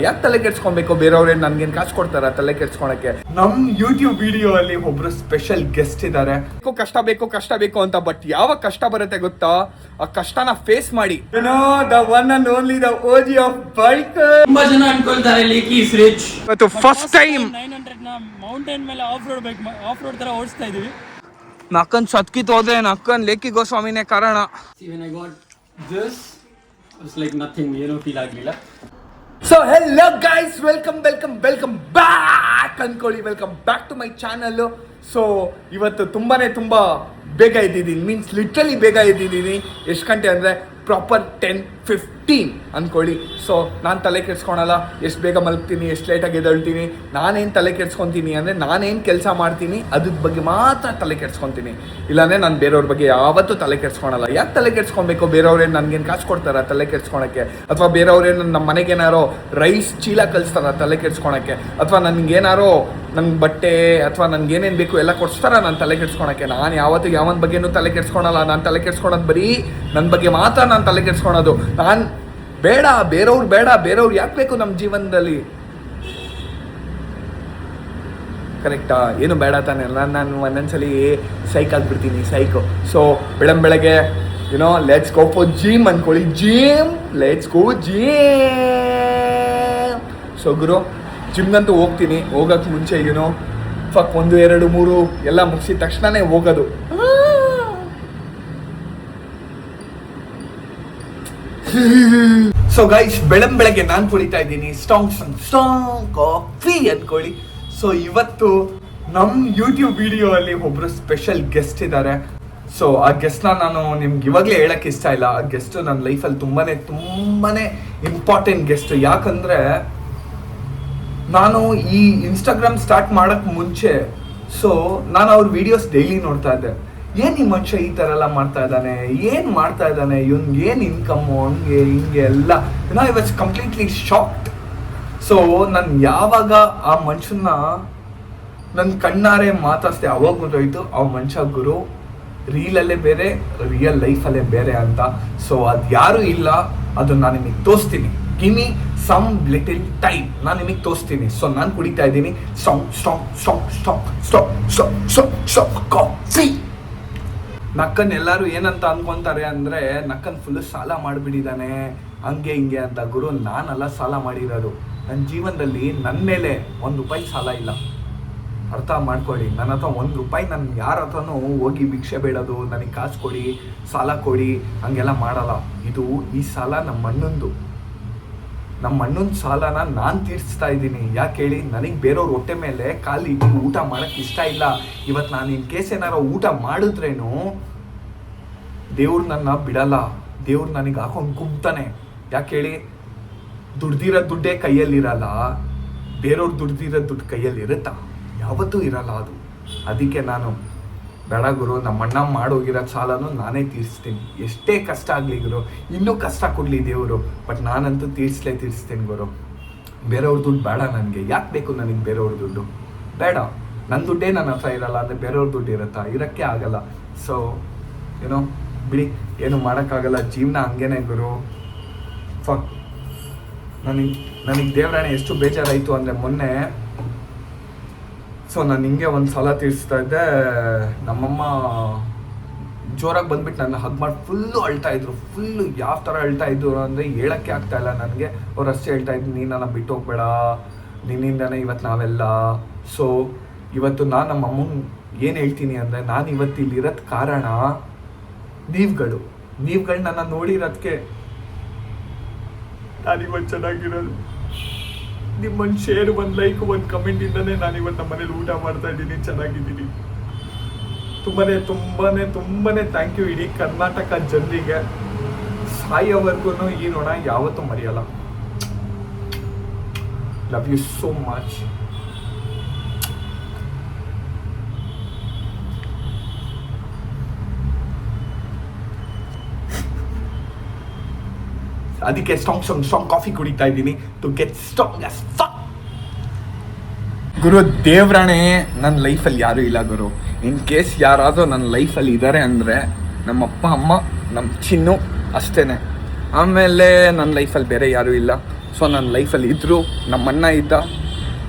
ಯಾಕೆ ತಲೆ ಕೆಡ್ಸ್ಕೊಬೇಕು? ಬೇರೆಯವ್ರೇನು ನನ್ಗೇನು ಕಾಸು ಕೊಡ್ತಾರ ತಲೆ ಕೆಡ್ಸ್ಕೊಳಕ್ಕೆ? ನಮ್ ಯೂಟ್ಯೂಬ್ ವಿಡಿಯೋ ಅಲ್ಲಿ ಒಬ್ರು ಸ್ಪೆಷಲ್ ಗೆಸ್ಟ್ ಇದ್ದಾರೆ. ಕಷ್ಟ ಬೇಕು ಅಂತ, ಬಟ್ ಯಾವಾಗ ಕಷ್ಟ ಬರುತ್ತೆ ಗೊತ್ತಾ, ಆ ಕಷ್ಟನ ಫೇಸ್ ಮಾಡಿ. The one and only the OG of bike. ತುಂಬಾ ಜನ ಅನ್ಕೊಳ್ತಾರೆ ಲೇಕಿ ಇಸ್ ರಿಚ್. ಇವತ್ತು ಫಸ್ಟ್ ಟೈಮ್ 900 ನ ಮೌಂಟೇನ್ ಮೇಲೆ ಆಫ್ ರೋಡ್ ತರ ಓಡಿಸ್ತಾ ಇದೀವಿ. ನಕ್ಕನ್ ಸತ್ಕಿತ್ ಹೋದ್ರೆ ನಕ್ಕನ್ ಲೇಕಿ ಗೋಸ್ವಾಮಿನೇ ಕಾರಣ. When I got this, it's like nothing, ಏನೂ ಫೀಲ್ ಆಗಲಿಲ್ಲ. So hello guys, welcome back ಅನ್ಕೊಳ್ಳಿ. Welcome back to my channel. So ಇವತ್ತು ತುಂಬ ಬೇಗ ಇದ್ದಿದ್ದೀನಿ, ಮೀನ್ಸ್ ಲಿಟ್ರಲಿ ಬೇಗ ಇದ್ದಿದ್ದೀನಿ. ಎಷ್ಟು ಗಂಟೆ ಅಂದರೆ ಪ್ರಾಪರ್ 10:15 ಅಂದ್ಕೊಳ್ಳಿ. ಸೊ ನಾನು ತಲೆ ಕೆಡ್ಸ್ಕೊಳಲ್ಲ, ಎಷ್ಟು ಬೇಗ ಮಲಗ್ತೀನಿ, ಎಷ್ಟು ಲೇಟಾಗಿ ಎದ್ದೇಳ್ತೀನಿ. ನಾನೇನು ತಲೆ ಕೆಡ್ಸ್ಕೊತೀನಿ ಅಂದರೆ ನಾನೇನು ಕೆಲಸ ಮಾಡ್ತೀನಿ ಅದ್ರ ಬಗ್ಗೆ ಮಾತ್ರ ತಲೆ ಕೆಡ್ಸ್ಕೊತೀನಿ. ಇಲ್ಲಾಂದರೆ ನಾನು ಬೇರೆಯವ್ರ ಬಗ್ಗೆ ಯಾವತ್ತೂ ತಲೆ ಕೆಡ್ಸ್ಕೊಳಲ್ಲ. ಯಾಕೆ ತಲೆ ಕೆಡ್ಸ್ಕೊಬೇಕು? ಬೇರೆಯವ್ರೇನು ನನಗೇನು ಕಾಸು ಕೊಡ್ತಾರ ತಲೆ ಕೆಡ್ಸ್ಕೊಳಕ್ಕೆ? ಅಥವಾ ಬೇರೆಯವ್ರೇನು ನಮ್ಮ ಮನೆಗೇನಾರೋ ರೈಸ್ ಚೀಲ ಕಳಿಸ್ತಾರ ತಲೆ ಕೆಡ್ಸ್ಕೊಳಕ್ಕೆ? ಅಥವಾ ನನಗೇನಾರೋ ನಂಗೆ ಬಟ್ಟೆ ಅಥವಾ ನನಗೇನೇನು ಬೇಕು ಎಲ್ಲ ಕೊಡಿಸ್ತಾರ ನಾನು ತಲೆ ಕೆಡ್ಸ್ಕೊಳಕ್ಕೆ? ನಾನು ಯಾವತ್ತೂ ಯಾವನ ಬಗ್ಗೆನೂ ತಲೆ ಕೆಡ್ಸ್ಕೊಳಲ್ಲ. ನಾನು ತಲೆ ಕೆಡ್ಸ್ಕೊಳೋದು ಬರೀ ನನ್ನ ಬಗ್ಗೆ ಮಾತ್ರ ನಾನು ತಲೆ ಕೆಡ್ಸ್ಕೊಳೋದು. ನಾನು ಬೇಡ, ಬೇರೆಯವ್ರು ಯಾಕೆ ಬೇಕು ನಮ್ಮ ಜೀವನದಲ್ಲಿ? ಕರೆಕ್ಟಾ? ಏನು ಬೇಡ ತಾನೆ. ನಾನು ಒಂದೊಂದ್ಸಲಿ ಸೈಕ್ ಆಗಿಬಿಡ್ತೀನಿ, ಸೈಕು. ಸೊ ಬೆಳಗ್ಗೆ ಲೆಟ್ಸ್ ಗೋ ಫಾರ್ ಜಿಮ್ ಅನ್ಕೊಳ್ಳಿ. Let's go gym. ಸೊ ಗುರು, ಜಿಮ್ಗಂತೂ ಹೋಗ್ತೀನಿ. ಹೋಗೋಕ್ಕೆ ಮುಂಚೆ 1, 2, 3 ಎಲ್ಲ ಮುಗಿಸಿದ ತಕ್ಷಣನೇ ಹೋಗೋದು. ಸೊ ಗೈಸ್, ಬೆಳಗ್ಗೆ ನಾನು ಕುಡಿತಾ ಇದ್ದೀನಿ ಸ್ಟ್ರಾಂಗ್ ಕಾಫಿ ಅನ್ಕೊಳ್ಳಿ. ಸೊ ಇವತ್ತು ನಮ್ಮ ಯೂಟ್ಯೂಬ್ ವಿಡಿಯೋ ಅಲ್ಲಿ ಒಬ್ರು ಸ್ಪೆಷಲ್ ಗೆಸ್ಟ್ ಇದ್ದಾರೆ. ಸೊ ಆ ಗೆಸ್ಟ್ನ ನಾನು ನಿಮ್ಗೆ ಇವಾಗಲೇ ಹೇಳಕ್ಕೆ ಇಷ್ಟ ಇಲ್ಲ. ಆ ಗೆಸ್ಟ್ ನನ್ನ ಲೈಫಲ್ಲಿ ತುಂಬಾನೇ ಇಂಪಾರ್ಟೆಂಟ್ ಗೆಸ್ಟ್. ಯಾಕಂದರೆ ನಾನು ಈ ಇನ್ಸ್ಟಾಗ್ರಾಮ್ ಸ್ಟಾರ್ಟ್ ಮಾಡೋಕ್ಕೆ ಮುಂಚೆ ನಾನು ಅವ್ರ ವಿಡಿಯೋಸ್ ಡೈಲಿ ನೋಡ್ತಾ ಇದ್ದೆ. ಏನು ಈ ಮನುಷ್ಯ ಈ ಥರ ಎಲ್ಲ ಮಾಡ್ತಾ ಇದ್ದಾನೆ, ಏನು ಮಾಡ್ತಾ ಇದ್ದಾನೆ, ಇವ್ನಿಗೆ ಏನು ಇನ್ಕಮ್ಮು, ಹಂಗೆ ಹಿಂಗೆ ಎಲ್ಲ I was completely shocked. So ನಾನು ಯಾವಾಗ ಆ ಮನುಷ್ಯನ ನನ್ನ ಕಣ್ಣಾರೆ ಮಾತಾಡ್ಸ್ದೆ ಅವಾಗ ಗೊತ್ತಾಯ್ತು ಆ ಮನುಷ್ಯ ಗುರು ರೀಲಲ್ಲೇ ಬೇರೆ, ರಿಯಲ್ ಲೈಫಲ್ಲೇ ಬೇರೆ ಅಂತ. ಸೊ ಅದು ಯಾರೂ ಇಲ್ಲ, ಅದು ನಾನು ನಿಮಗೆ ತೋರಿಸ್ತೀನಿ. Give me some little time, ನಾನು ನಿಮಗೆ ತೋರಿಸ್ತೀನಿ. ಸೊ ನಾನು ಕುಡಿತಾ ಇದ್ದೀನಿ ಸ್ಟ್ರಾಂಗ್ ಕಾಫಿ. ನಕ್ಕನ್ ಎಲ್ಲರೂ ಏನಂತ ಅನ್ಕೊಂತಾರೆ ಅಂದರೆ ನಕ್ಕನ್ ಫುಲ್ಲು ಸಾಲ ಮಾಡಿಬಿಟ್ಟಿದ್ದಾನೆ ಹಂಗೆ ಹಿಂಗೆ ಅಂತ. ಗುರು, ನಾನೆಲ್ಲ ಸಾಲ ಮಾಡಿರೋದು. ನನ್ನ ಜೀವನದಲ್ಲಿ ನನ್ನ ಮೇಲೆ ₹1 ಸಾಲ ಇಲ್ಲ. ಅರ್ಥ ಮಾಡ್ಕೊಳ್ಳಿ. ನನ್ನ ಹತ್ರ ₹1 ನಾನು ಯಾರ ಹತ್ರನೂ ಹೋಗಿ ಭಿಕ್ಷೆ ಬೇಡೋದು, ನನಗೆ ಕಾಸು ಕೊಡಿ, ಸಾಲ ಕೊಡಿ ಹಂಗೆಲ್ಲ ಮಾಡಲ್ಲ. ಈ ಸಾಲ ನಮ್ಮ ಅಣ್ಣನ ಸಾಲನ ನಾನು ತೀರಿಸ್ತಾ ಇದ್ದೀನಿ. ಯಾಕೆ ಹೇಳಿ? ನನಗೆ ಬೇರೆಯವ್ರ ಹೊಟ್ಟೆ ಮೇಲೆ ಕಾಲು ಇಟ್ಟು ಊಟ ಮಾಡೋಕ್ಕೆ ಇಷ್ಟ ಇಲ್ಲ. ಇವತ್ತು ನಾನು ಇನ್ ಕೇಸ್ ಏನಾರ ಊಟ ಮಾಡಿದ್ರೇನು ದೇವ್ರು ನನ್ನ ಬಿಡಲ್ಲ, ದೇವ್ರು ನನಗೆ ಹಾಕೊಂಡು ಕುಂತಾನೆ. ಯಾಕೆ ಹೇಳಿ? ದುಡ್ದಿರೋ ದುಡ್ಡೇ ಕೈಯಲ್ಲಿರಲ್ಲ, ಬೇರೆಯವ್ರು ದುಡ್ದಿರೋ ದುಡ್ಡು ಕೈಯಲ್ಲಿ ಇರುತ್ತಾ? ಯಾವತ್ತೂ ಇರಲ್ಲ ಅದು. ಅದಕ್ಕೆ ನಾನು ಬೇಡ ಗುರು, ನಮ್ಮ ಅಣ್ಣ ಮಾಡೋಗಿರೋ ಸಾಲನೂ ನಾನೇ ತೀರಿಸ್ತೀನಿ. ಎಷ್ಟೇ ಕಷ್ಟ ಆಗಲಿ ಗುರು, ಇನ್ನೂ ಕಷ್ಟ ಕೊಡಲಿ ದೇವರು, ಬಟ್ ನಾನಂತೂ ತೀರಿಸ್ತೀನಿ ಗುರು. ಬೇರೆಯವ್ರ ದುಡ್ಡು ಬೇಡ ನನಗೆ. ಯಾಕೆ ಬೇಕು ನನಗೆ ಬೇರೆಯವ್ರ ದುಡ್ಡು? ಬೇಡ. ನನ್ನ ದುಡ್ಡೇ ನನ್ನ ಹತ್ರ ಇರಲ್ಲ ಅಂದರೆ ಬೇರೆಯವ್ರ ದುಡ್ಡು ಇರುತ್ತಾ? ಇರೋಕ್ಕೆ ಆಗಲ್ಲ. ಸೊ ಬಿಡಿ, ಏನು ಮಾಡೋಕ್ಕಾಗಲ್ಲ. ಜೀವನ ಹಂಗೇನೆ ಗುರು. ನನಗೆ ದೇವರಾಣೆ ಎಷ್ಟು ಬೇಜಾರಾಯಿತು ಅಂದರೆ ಮೊನ್ನೆ ನಾನು ಹಿಂಗೆ ಒಂದು ಸಲ ತೀರಿಸ್ತಾ ಇದ್ದೆ. ನಮ್ಮಮ್ಮ ಜೋರಾಗಿ ಬಂದ್ಬಿಟ್ಟು ನನ್ನ ಹಗ್ ಮಾಡಿ ಫುಲ್ಲು ಅಳ್ತಾ ಇದ್ರು. ಫುಲ್ಲು ಯಾವ ಥರ ಅಳ್ತಾ ಇದ್ರು ಅಂದರೆ ಹೇಳೋಕ್ಕೆ ಆಗ್ತಾ ಇಲ್ಲ ನನಗೆ. ಅವ್ರು ಅಷ್ಟೇ ಹೇಳ್ತಾ ಇದ್ರು, ನೀನು ನನ್ನ ಬಿಟ್ಟು ಹೋಗ್ಬೇಡ, ನಿನ್ನಿಂದನೇ ಇವತ್ತು ನಾವೆಲ್ಲ. ಸೊ ಇವತ್ತು ನಾನು ನಮ್ಮ ಅಮ್ಮಂಗೆ ಏನು ಹೇಳ್ತೀನಿ ಅಂದರೆ, ನಾನು ಇವತ್ತು ಇಲ್ಲಿರೋದು ಕಾರಣ ನೀವುಗಳು ನನ್ನ ನೋಡಿರೋದಕ್ಕೆ ನಾನಿವತ್ತು ಚೆನ್ನಾಗಿರೋದು. ನಿಮ್ಮೊಂದು ಶೇರ್, ಒಂದು ಲೈಕ್, ಒಂದು ಕಮೆಂಟಿಂದನೇ ನಾನು ಇವತ್ತು ನಮ್ಮ ಮನೇಲಿ ಊಟ ಮಾಡ್ತಾ ಇದ್ದೀನಿ, ಚೆನ್ನಾಗಿದ್ದೀನಿ. ತುಂಬನೇ ಥ್ಯಾಂಕ್ ಯು ಇಡೀ ಕರ್ನಾಟಕ ಜನರಿಗೆ. ಸಾಯೋವರೆಗೂ ಈ ಋಣ ಯಾವತ್ತೂ ಮರೆಯಲ್ಲ. Love you so much. ಅದಕ್ಕೆ ಸ್ಟ್ರಾಂಗ್ ಕಾಫಿ ಕುಡಿತಾ ಇದ್ದೀನಿ to get strong as fuck. ಗುರು, ದೇವ್ರಾಣೆ ನನ್ನ ಲೈಫಲ್ಲಿ ಯಾರೂ ಇಲ್ಲ ಗುರು. ಇನ್ ಕೇಸ್ ಯಾರಾದರೂ ನನ್ನ ಲೈಫಲ್ಲಿ ಇದ್ದಾರೆ ಅಂದರೆ ನಮ್ಮ ಅಪ್ಪ ಅಮ್ಮ, ನಮ್ಮ ಚಿನ್ನು ಅಷ್ಟೇ. ಆಮೇಲೆ ನನ್ನ ಲೈಫಲ್ಲಿ ಬೇರೆ ಯಾರೂ ಇಲ್ಲ. ಸೊ ನನ್ನ ಲೈಫಲ್ಲಿ ಇದ್ದರು. ನಮ್ಮಣ್ಣ ಇದ್ದ,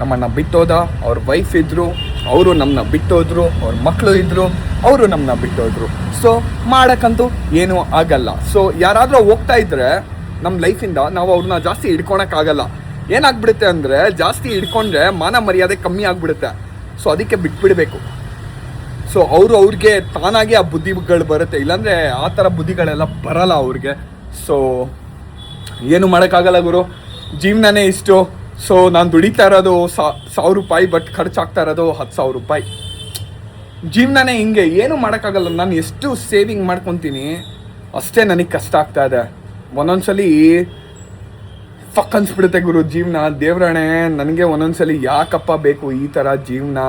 ನಮ್ಮಣ್ಣ ಬಿಟ್ಟೋದ. ಅವ್ರ ವೈಫ್ ಇದ್ದರು, ಅವರು ನಮ್ಮನ್ನ ಬಿಟ್ಟೋದ್ರು. ಅವ್ರ ಮಕ್ಕಳು ಇದ್ದರು, ಅವರು ನಮ್ಮನ್ನ ಬಿಟ್ಟೋದ್ರು. ಸೊ ಮಾಡೋಕ್ಕಂತೂ ಏನೂ ಆಗಲ್ಲ. ಸೊ ಯಾರಾದರೂ ಹೋಗ್ತಾ ಇದ್ದರೆ ನಮ್ಮ ಲೈಫಿಂದ ನಾವು ಅವ್ರನ್ನ ಜಾಸ್ತಿ ಹಿಡ್ಕೊಳಕ್ಕಾಗಲ್ಲ. ಏನಾಗ್ಬಿಡುತ್ತೆ ಅಂದರೆ ಜಾಸ್ತಿ ಹಿಡ್ಕೊಂಡ್ರೆ ಮಾನ ಮರ್ಯಾದೆ ಕಮ್ಮಿ ಆಗಿಬಿಡುತ್ತೆ. ಸೊ ಅದಕ್ಕೆ ಬಿಟ್ಬಿಡಬೇಕು. ಸೊ ಅವ್ರಿಗೆ ತಾನಾಗಿ ಆ ಬುದ್ಧಿಗಳು ಬರುತ್ತೆ, ಇಲ್ಲಾಂದರೆ ಆ ಥರ ಬುದ್ಧಿಗಳೆಲ್ಲ ಬರಲ್ಲ ಅವ್ರಿಗೆ. ಸೊ ಏನು ಮಾಡೋಕ್ಕಾಗಲ್ಲ ಗುರು, ಜೀವನನೇ ಇಷ್ಟು. ಸೊ ನಾನು ದುಡಿತಾ ಇರೋದು 1,000 ರೂಪಾಯಿ, ಬಟ್ ಖರ್ಚಾಗ್ತಾ ಇರೋದು 10,000 ರೂಪಾಯಿ. ಜೀವನನೇ ಹಿಂಗೆ, ಏನು ಮಾಡೋಕ್ಕಾಗಲ್ಲ. ನಾನು ಎಷ್ಟು ಸೇವಿಂಗ್ ಮಾಡ್ಕೊತೀನಿ ಅಷ್ಟೇ ನನಗೆ ಕಷ್ಟ ಆಗ್ತಾ ಇದೆ. ಒಂದೊಂದ್ಸಲಿ ಫಕ್ ಅನ್ಸ್ಬಿಡುತ್ತೆ ಗುರು ಜೀವನ. ದೇವ್ರಣೆ ನನಗೆ ಒಂದೊಂದ್ಸಲಿ ಯಾಕಪ್ಪ ಬೇಕು ಈ ಥರ ಜೀವನ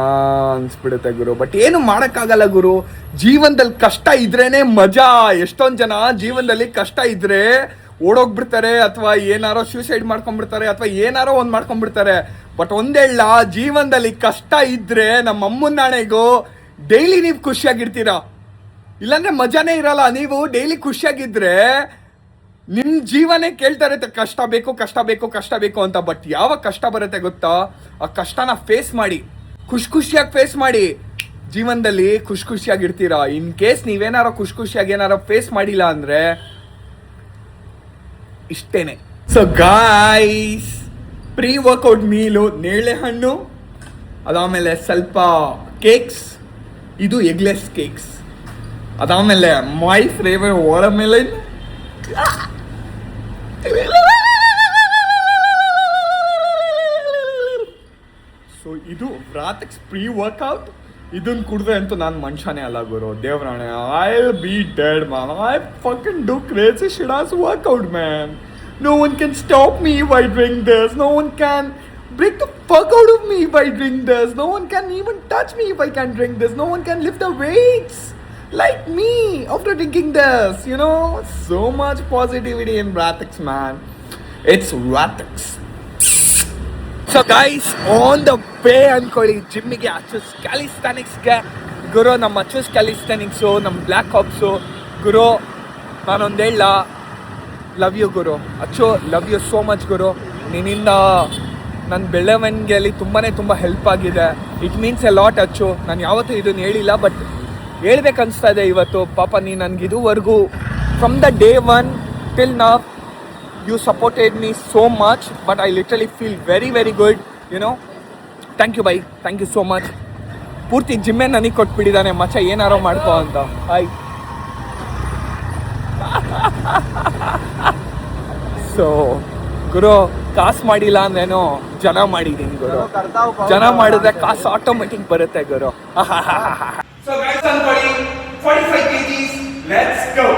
ಅನ್ಸ್ಬಿಡುತ್ತೆ ಗುರು. ಬಟ್ ಏನು ಮಾಡೋಕ್ಕಾಗಲ್ಲ ಗುರು, ಜೀವನದಲ್ಲಿ ಕಷ್ಟ ಇದ್ರೇನೆ ಮಜಾ. ಎಷ್ಟೊಂದು ಜನ ಜೀವನದಲ್ಲಿ ಕಷ್ಟ ಇದ್ರೆ ಓಡೋಗ್ಬಿಡ್ತಾರೆ, ಅಥವಾ ಏನಾರೋ ಸೂಸೈಡ್ ಮಾಡ್ಕೊಂಡ್ಬಿಡ್ತಾರೆ, ಅಥವಾ ಏನಾರೋ ಒಂದು ಮಾಡ್ಕೊಂಡ್ಬಿಡ್ತಾರೆ. ಬಟ್ ಒಂದೇಳ ಜೀವನದಲ್ಲಿ ಕಷ್ಟ ಇದ್ರೆ ನಮ್ಮ ಅಮ್ಮನ ನಾಣೆಗೂ ಡೈಲಿ ನೀವು ಖುಷಿಯಾಗಿರ್ತೀರಾ, ಇಲ್ಲಾಂದ್ರೆ ಮಜಾನೇ ಇರಲ್ಲ. ನೀವು ಡೈಲಿ ಖುಷಿಯಾಗಿದ್ರೆ ನಿಮ್ಮ ಜೀವನೇ ಕೇಳ್ತಾ ಇರುತ್ತೆ ಕಷ್ಟ ಬೇಕು ಕಷ್ಟ ಬೇಕು ಕಷ್ಟ ಬೇಕು ಅಂತ. ಬಟ್ ಯಾವಾಗ ಕಷ್ಟ ಬರುತ್ತೆ ಗೊತ್ತಾ, ಆ ಕಷ್ಟನ ಫೇಸ್ ಮಾಡಿ, ಖುಷಿಯಾಗಿ ಫೇಸ್ ಮಾಡಿ, ಜೀವನದಲ್ಲಿ ಖುಷಿಯಾಗಿರ್ತೀರಾ. ಇನ್ ಕೇಸ್ ನೀವೇನಾರೋ ಖುಷಿಯಾಗಿ ಏನಾರೋ ಫೇಸ್ ಮಾಡಿಲ್ಲ ಅಂದರೆ ಇಷ್ಟೇನೆ. So guys, pre workout meal ನೇರಳೆ ಹಣ್ಣು, ಅದಾದಮೇಲೆ ಸ್ವಲ್ಪ ಕೇಕ್ಸ್, ಇದು ಎಗ್ಲೆಸ್ ಕೇಕ್ಸ್, ಅದಾದಮೇಲೆ ಮೈ ಫೇವರೇಟ್ ವಾಟರ್ಮೆಲನ್, ಸೊ ಇದು ವ್ರಾತಕ್ಸ್ ಪ್ರೀ ವರ್ಕೌಟ್. ಇದನ್ನ ಕುಡ್ದೆ ಅಂತೂ ನಾನು ಮನುಷ್ಯನೇ ಅಲ್ಲ ಗುರು, ದೇವ್ರಾಣೆ. I will be dead man. I fucking do crazy shit as workout man. No one can stop me by doing this. No one can break the fuck out of me by doing this. No one can even touch me if I can drink this. No one can lift the weights like me after drinking this. You know, so much positivity in Ratix, man. It's Ratix. So guys, on the way ಅನ್ಕೊಳ್ಳಿ ಜಿಮ್ಮಿಗೆ, ಅಚೂಸ್ ಕ್ಯಾಲಿಸ್ಟಾನಿಕ್ಸ್ಗೆ ಗುರು. ನಮ್ಮ ಅಚೂಸ್ ಕ್ಯಾಲಿಸ್ಟಾನಿಕ್ಸು, ನಮ್ಮ black ಆಪ್ಸು ಗುರು. ನಾನೊಂದು ಹೇಳ, love you ಗುರು. ಅಚ್ಚು, love you so much ಗುರು. ನಿನ್ನಿಂದ ನನ್ನ ಬೆಳವಣಿಗೆಯಲ್ಲಿ ತುಂಬ ಹೆಲ್ಪ್ ಆಗಿದೆ. ಇಟ್ ಮೀನ್ಸ್ ಎ ಲಾಟ್ ಅಚ್ಚು. ನಾನು ಯಾವತ್ತೂ ಇದನ್ನು ಹೇಳಿಲ್ಲ, ಬಟ್ ಹೇಳ್ಬೇಕನ್ನಿಸ್ತಾ ಇದೆ ಇವತ್ತು. ಪಾಪ ನೀ ನನಗೆ ಇದುವರೆಗೂ from the day 1 till now you supported me so much, but I literally feel very good, you know. Thank you bye, thank you so much. ಪೂರ್ತಿ ಜಿಮ್ಮೆ ನನಗೆ ಕೊಟ್ಬಿಟ್ಟಿದ್ದಾನೆ ಮಚ್ಚ, ಏನಾರೋ ಮಾಡ್ಕೋ ಅಂತ. ಹಾಯ್. ಸೊ ಗುರು, ಕಾಸು ಮಾಡಿಲ್ಲ ಅಂದ್ರೇನು, ಜನ ಮಾಡಿದ್ದೀನಿ ಗುರು. ಜನ ಮಾಡಿದ್ರೆ ಕಾಸು ಆಟೋಮೆಟಿಕ್ ಬರುತ್ತೆ ಗುರು. ಸೊ ಗೈಸ್, ಅನ್ಕೊಳ್ಳಿ 45 kgs, let's go.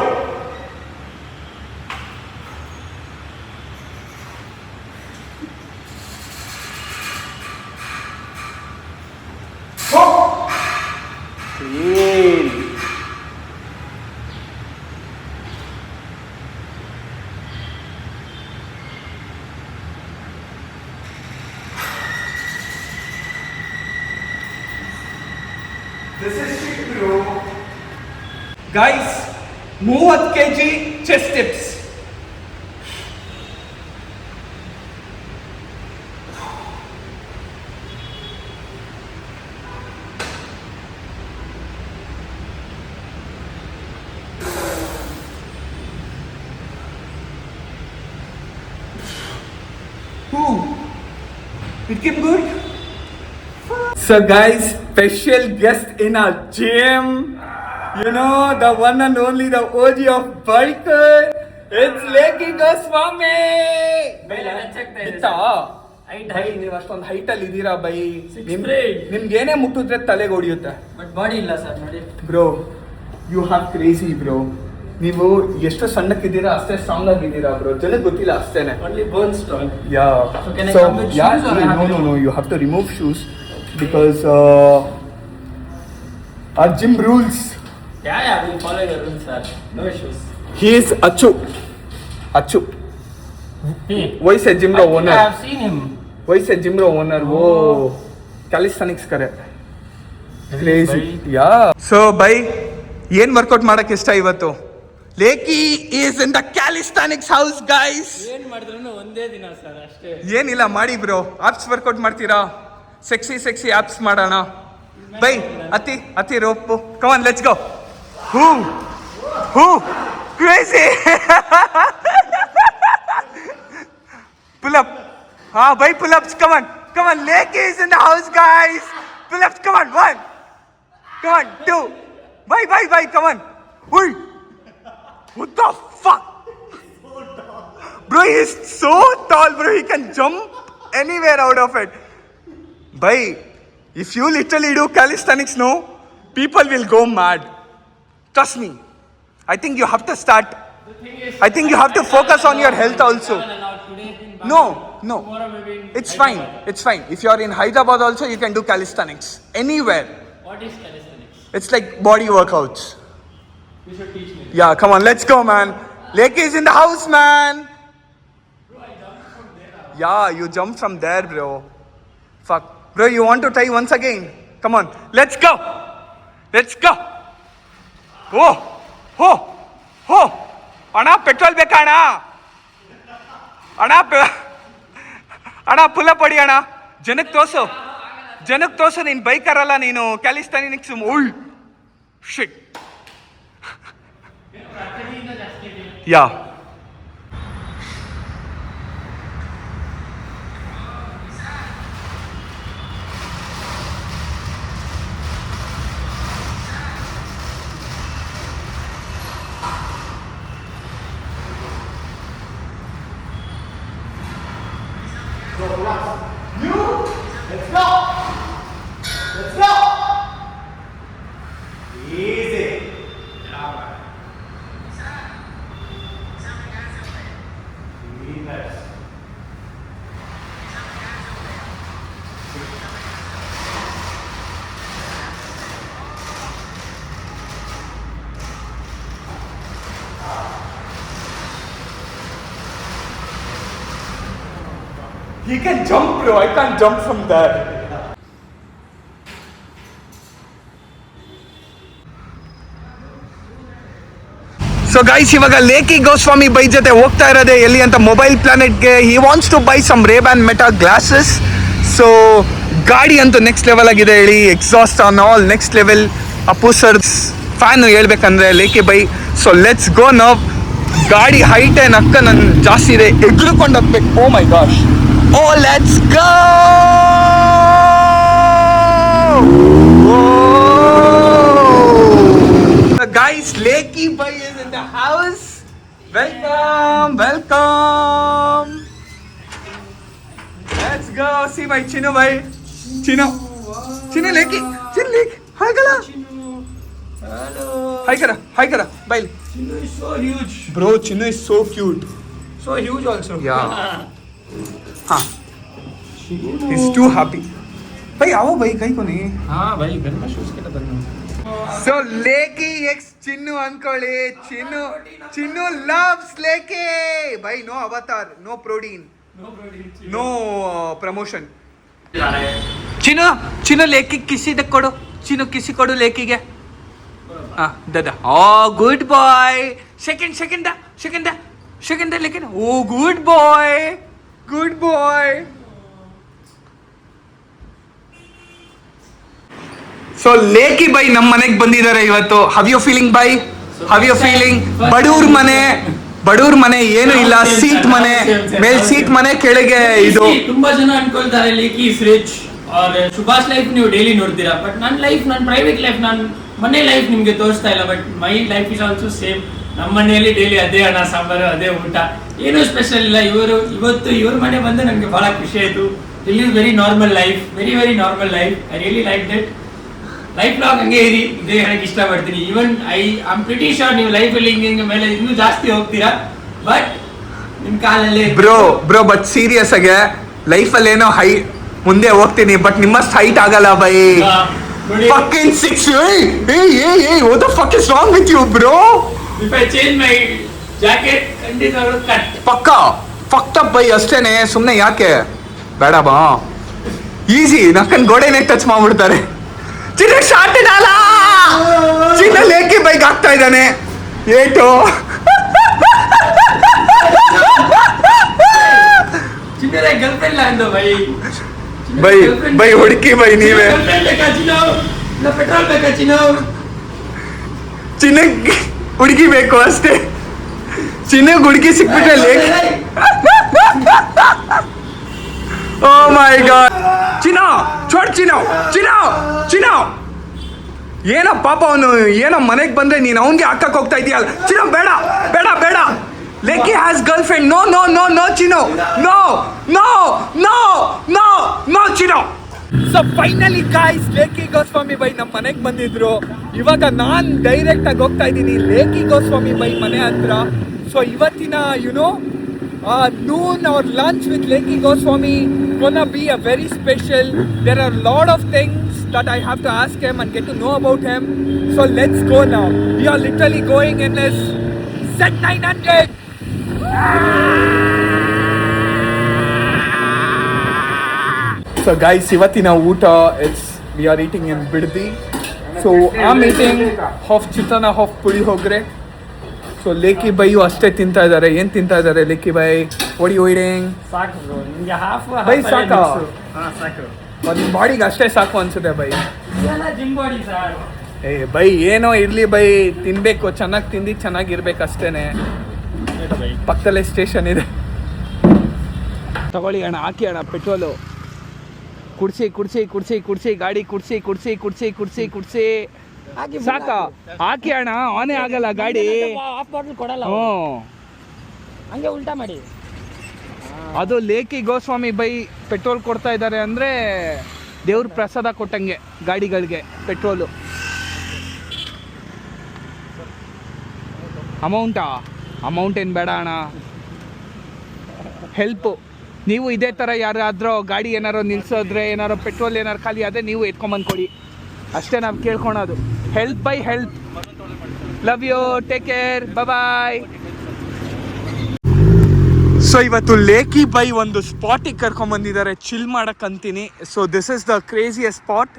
This is shit bro. Guys, 30 kg chest dips. It came good. So guys, special guest in our gym. You know, the one and only, the OG of biker. It's Lekinga Swami. ನೀವು ಅಷ್ಟೊಂದು height ಅಲ್ಲಿ ಇದ್ದೀರಾ by. ನಿಮ್ಗೆ ಏನೇ ಮುಟ್ಟಿದ್ರೆ ತಲೆಗೆ ಹೊಡಿಯುತ್ತೆ, but body ಇಲ್ಲ ಸರ್ ನೋಡಿ bro. You have crazy bro. ನೀವು ಎಷ್ಟು ಸಣ್ಣಕ್ಕಿದ್ದೀರಾ ಅಷ್ಟೇ ಸ್ಟ್ರಾಂಗ್ ಆಗಿದ್ದೀರಾ ಬ್ರೋ. ಜನಕ್ಕೆ ಗೊತ್ತಿಲ್ಲ ಅಷ್ಟೇನೆ. only bone strong. Yeah. So can I come with shoes or I have to- No. You have to remove shoes because our gym rules. Yeah, we'll follow your rules, sir. No issues. He is Achu. Hey. Why is a gym I think owner? I have seen him. Why is a gym owner? Oh. Oh, calisthenics kare. Crazy. Bhai. Yeah. So bhai, ಏನ್ workout ಮಾಡಕ್ಕೆ ಇಷ್ಟ ಇವತ್ತು? Lakey is in the calisthenics house guys. ಏನ್ ಮಾಡಿದ್ರು ಒಂದೇ ದಿನ sir ಅಷ್ಟೇ. ಏನಿಲ್ಲ ಮಾಡಿ ಬ್ರೋ, ಆಪ್ಸ್ ವರ್ಕೌಟ್ ಮಾಡ್ತೀರಾ? ಸೆಕ್ಸಿ ಆಪ್ಸ್ ಮಾಡೋಣ ಬೈ. ಅತಿ rope, come on let's go. ಹೂ crazy. pull up. Bhai, pull ups, come on, Lakey is in the house guys. Pull ups, come on, 1, come on, 2, bye, come on. Oi, what the fuck, bro, he is so tall bro, he can jump anywhere out of it. Bhai, if you literally do calisthenics, no, people will go mad, trust me. I think you have to start. I think you have to focus on your health also. No, it's fine. If you are in Hyderabad also, you can do calisthenics anywhere. What is calisthenics? It's like body workouts. You should teach me. Yeah, come on, let's go, man. Lakey is in the house, man. Bro, I jumped from there. Yeah, you jumped from there, bro. Fuck. Bro, you want to try once again? Come on, let's go. Oh. Ana, petrol beka ana. ಅಣ್ಣ ಪುಲ್ಲ ಪಡಿ ಅಣ್ಣ. ಜನಕ್ಕೆ ತೋರ್ಸು ನೀನು ಬೈಕರಲ್ಲ, ನೀನು ಕ್ಯಾಲಿಸ್ಟಾನಿಕ್ಸ್. ಓಯ್ ಶಿಟ್. ಯಾ Let's go. Easy. He can jump, bro. I can't jump from there. So guys, ಇವಾಗ ಲೇಕಿ ಗೋಸ್ವಾಮಿ ಬೈ ಜೊತೆ ಹೋಗ್ತಾ ಇರೋದೆ ಎಲ್ಲಿ ಅಂತ, ಮೊಬೈಲ್ ಪ್ಲಾನೆಟ್ಗೆ. He wants to buy some Ray-Ban Meta glasses. So ಗಾಡಿ ಅಂತೂ ನೆಕ್ಸ್ಟ್ ಲೆವೆಲ್ ಆಗಿದೆ ಹೇಳಿ, exhaust on all next level. Appu sir fan ಹೇಳ್ಬೇಕಂದ್ರೆ ಲೇಕಿ ಬೈ. So let's go now. ಗಾಡಿ ಹೈಟ್ ನಕ್ಕ ನನ್ ಜಾಸ್ತಿ ಇದೆ, ಎಗ್ರುಕೊಂಡು ಹೋಗ್ಬೇಕು. Oh my gosh. Oh let's go. Guys, Lakey Bhai is in the house. Welcome. Let's go see my Chinu Bhai. Chinu Lakey. Hi kara. Hello. Hi kara. Bye. Chinu is so huge. Bro, Chinu is so cute. So huge also. Yeah. He's too happy. Bhai, आओ भाई, कहीं को नहीं. हाँ भाई, घर में shoes के बदलना. So Lakey x Chinnu ಅನ್ಕೊಳ್ಳಿ. Chinnu loves Lakey. Bhai, no avatar, no protein, no promotion. Chinnu Lakey ಕಿಸಿ ಕೊಡು. Chinnu ಕಿಸಿ ಕೊಡು ಲೇಕಿಗೆ. दादा. Oh, good boy. Second लेकिन. Oh, good boy. So Lakey ಬೈ ನಮ್ಮ ಮನೆಗೆ ಬಂದಿದ್ದಾರೆ ಇವತ್ತು. ಹವ್ ಯು ಫೀಲಿಂಗ್ ಬೈ? ಬಡೂರ್ ಮನೆ ಏನು ಇಲ್ಲ, ಸೀಟ್ ಮನೆ, ಮೇಲ್ ಸೀಟ್ ಮನೆ, ಕೆಳಗೆ ಇದು. ತುಂಬಾ ಜನ ಅನ್ಕೊಳ್ತಾರೆ Lakey is rich or Subhash life ನೀವು ಡೈಲಿ ನೋಡ್ತೀರಾ, ಬಟ್ ನನ್ನ ಪ್ರೈವೇಟ್ ಲೈಫ್, ನನ್ನ ಮನೆ ಲೈಫ್ ನಿಮ್ಗೆ ತೋರಿಸ್ತಾ ಇಲ್ಲ. But my life is also same. ನಮ್ಮ ಮನೆಯಲ್ಲಿ ಡೈಲಿ ಅದೇ ಅನ್ನ ಸಾಂಬಾರು, ಅದೇ ಊಟ, ಏನೂ ಸ್ಪೆಷಲ್ ಇಲ್ಲ. ಇವತ್ತು ಇವ್ರ ಮನೆ ಬಂದು ನನಗೆ ಬಹಳ ಖುಷಿ ಆಯ್ತು. ಇಲ್ಲಿ very normal life, very normal life. I really like that. Life long ಹಂಗೆ ಇರಿ, ಇದೇ ಹೇಳಕ್ ಇಷ್ಟಪಡ್ತೀನಿ. Even I am pretty sure ನೀವು ಲೈಫಲ್ಲಿ ಹಿಂಗೆ ಮೇಲೆ ಇನ್ನೂ ಜಾಸ್ತಿ ಹೋಗ್ತೀರಾ, ಬಟ್ ನಿಮ್ ಕಾಲಲ್ಲಿ ಬ್ರೋ ಬಟ್ ಸೀರಿಯಸ್ ಆಗಿ ಲೈಫಲ್ಲಿ ಏನೋ ಮುಂದೆ ಹೋಗ್ತೀನಿ, ಬಟ್ ನಿಮ್ಮಷ್ಟು ಹೈಟ್ ಆಗಲ್ಲ by. Fucking 6. Hey, what the fuck is wrong with you, bro? If I change my jacket, ಖಂಡಿತವಾಗ್ಲೂ ಕಟ್. ಪಕ್ಕ fucked up ಬೈ ಅಷ್ಟೇನೆ, ಸುಮ್ಮನೆ ಯಾಕೆ ಬೇಡ ಬಾ. ಈಸಿ ನಕ್ಕನ್ ಗೋಡೆನೇ ಟಚ್ ಮಾಡ್ಬಿಡ್ತಾರೆ. ಚಿನ್ನ ಶಾರ್ಟ್ ಡಾಲ. ಚಿನ್ನ ಲೇಕಿ ಬೈಕ್ ಆಗ್ತಾ ಇದ್ದಾನೆ. ಏಟು ಚಿನ್ನರ ಗರ್ಲ್ಫ್ರೆಂಡ್ ಇಲ್ಲ ಅಂದು ಬೈ ಬೈ ಹುಡುಕಿ ಬೈ ನೀವೇ ಪೆಟ್ರೋಲ್ ಬೇಕಾ ಚಿನ್ನಕ್ಕೆ ಹುಡುಗಿ ಬೇಕು ಅಷ್ಟೇ. ಚಿನ್ನಕ್ಕೆ ಹುಡುಗಿ ಸಿಕ್ಬಿಟ್ರೆ ಲೇಕ್. ಓ ಮೈ ಗಾಡ್. ಚಿನ್ನ ಚೋಡ್ ಚಿನ್ನ ಏನೋ ಪಾಪ ಅವನು ಏನೋ ಮನೆಗೆ ಬಂದ್ರೆ ನೀನು ಅವನಿಗೆ ಹಾಕಕ್ ಹೋಗ್ತಾ ಇದೀಯಲ್ಲ. ಚಿನ್ನ ಬೇಡ ಬೇಡ ಬೇಡ. Lakey has girlfriend. No no no no ಚಿನ್ನು. No no no no no ಚಿನ್ನು. So finally guys Lakey Goswami ಬೈ ನಮ್ಮ ಮನೆಗೆ ಬಂದಿದ್ರು. ಇವಾಗ ನಾನು ಡೈರೆಕ್ಟ್ ಆಗಿ ಹೋಗ್ತಾ ಇದ್ದೀನಿ ಲೇಕಿ ಗೋಸ್ವಾಮಿ ಬೈ ಮನೆ ಹತ್ರ. ಸೊ ಇವತ್ತಿನ noon or lunch with Lekhi Goswami gonna be a very special. There are a lot of things that I have to ask him and get to know about him. So let's go now. We are literally going in this Z900. So guys, ಇವತ್ತಿನ ಊಟ we are eating in Biddi. So I'm eating half chitana, half pulihogre. So Lakey ಬೈಯು ಅಷ್ಟೇ ತಿಂತಾ ಇದ್ದಾರೆ. ಏನು ತಿಂತಾ ಇದ್ದಾರೆ ಲೇಕಿ ಬೈ? What you eating? ಸಾಕು ಬ್ರೋ ನಿಮಗೆ ಹಾಫ್ ಬೈ ಸಾಕಾ? ಸಾಕು. ನಿಮ್ಮ ಬಾಡಿಗೆ ಅಷ್ಟೇ ಸಾಕು ಅನ್ಸುತ್ತೆ ಬೈ. ಇದೆಲ್ಲ ಜಿಮ್ ಬಾಡಿ ಸರ್. ಬೈ ಏನೋ ಇರ್ಲಿ ಬೈ, ತಿನ್ಬೇಕು, ಚೆನ್ನಾಗಿ ತಿಂದು ಚೆನ್ನಾಗಿರ್ಬೇಕು ಅಷ್ಟೇನೆ. ಪಕ್ಕದಲ್ಲೇ ಸ್ಟೇಷನ್ ಇದೆ. ತಗೊಳ್ಳಿ ಅಣ್ಣ, ಹಾಕಿ ಅಣ್ಣ ಪೆಟ್ರೋಲು. ಕುಡ್ಸಿ ಗಾಡಿ ಕುಡ್ಸಿ ಸಾಕ ಹಾಕಿ ಅಣ್ಣ. ಆನೇ ಆಗಲ್ಲ ಗಾಡಿ. ಹಾಫ್ ಬಾಟಲ್ ಕೊಡಲ್ಲ. ಹಂಗೆ ಉಲ್ಟಾ ಮಾಡಿ. ಅದು ಲೇಕಿ ಗೋಸ್ವಾಮಿ ಬೈ ಪೆಟ್ರೋಲ್ ಕೊಡ್ತಾ ಇದ್ದಾರೆ ಅಂದರೆ ದೇವ್ರ ಪ್ರಸಾದ ಕೊಟ್ಟಂಗೆ ಗಾಡಿಗಳಿಗೆ ಪೆಟ್ರೋಲು. ಅಮೌಂಟ್ ಏನು ಬೇಡ ಅಣ್ಣ, ಹೆಲ್ಪು. ನೀವು ಇದೇ ಥರ ಯಾರಾದರೂ ಗಾಡಿ ಏನಾರು ನಿಲ್ಸೋದ್ರೆ, ಏನಾರು ಪೆಟ್ರೋಲ್ ಏನಾರು ಖಾಲಿ ಆದರೆ ನೀವು ಎತ್ಕೊಂಬಂದು ಕೊಡಿ ಅಷ್ಟೇ. ನಾವು ಕೇಳ್ಕೊಳೋದು ಹೆಲ್ಪ್ ಬೈ help. Love you, take care, bye. So ಇವತ್ತು ಲೇಕಿ ಬೈ ಒಂದು ಸ್ಪಾಟಿಗೆ ಕರ್ಕೊಂಬಂದಿದ್ದಾರೆ ಚಿಲ್ ಮಾಡಕ್ಕಂತೀನಿ. So this is the craziest spot.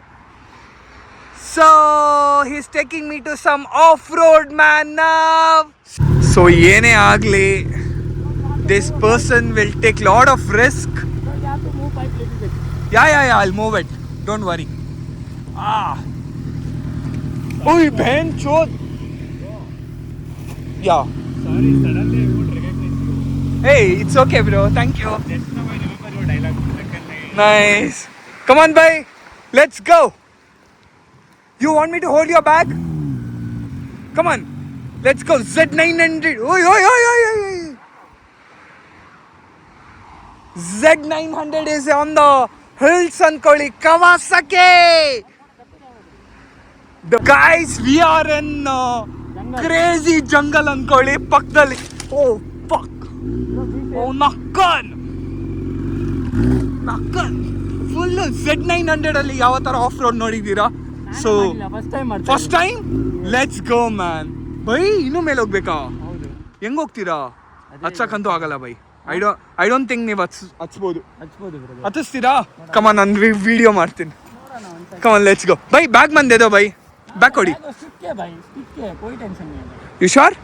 So he is taking me to some off road man now. So ಏನೇ ಆಗಲಿ this person will take lot of risk. I'll move it, don't worry. Oy bhai chod. Yeah, sorry, suddenly I won't recognize you. Hey, it's okay bro, thank you. Just now I remember your dialogue. Nice. Come on bhai, let's go. You want me to hold your bag? Come on, let's go. Z900. Oy. Z900 is on the hills ಅನ್ಕೊಳ್ಳಿ. Kawasaki. The guys, we are in crazy jungle ಅನ್ಕೊಳ್ಳಿ ಪಕ್ಕದಲ್ಲಿ. Oh fuck. Oh ನಕ್ಕನ್ full Z900 ಅಲ್ಲಿ ಯಾವ ತರ off road ನೋಡಿದ್ದೀರಾ? So first time let's go man. ಬೈ ಇನ್ನೂ ಮೇಲೆ ಹೋಗ್ಬೇಕಾ? ಹೆಂಗ್ ಹೋಗ್ತೀರಾ? ಹಚ್ಚಕ್ಕಂತೂ ಆಗಲ್ಲ ಬೈ. ಐ ಡೋಂಟ್ ಥಿಂಕ್ ನೀವು ಹಚ್ಬೋದು. ಹತ್ತಿಸ್ತೀರಾ? ಕಮಾನ್, ನಾನು ವಿಡಿಯೋ ಮಾಡ್ತೀನಿ. Come on let's go. ಬೈ ಬ್ಯಾಗ್ ಬಂದಿದೆ ಬೈ, ಬ್ಯಾಗ್ ಕೊಡಿ. You sure?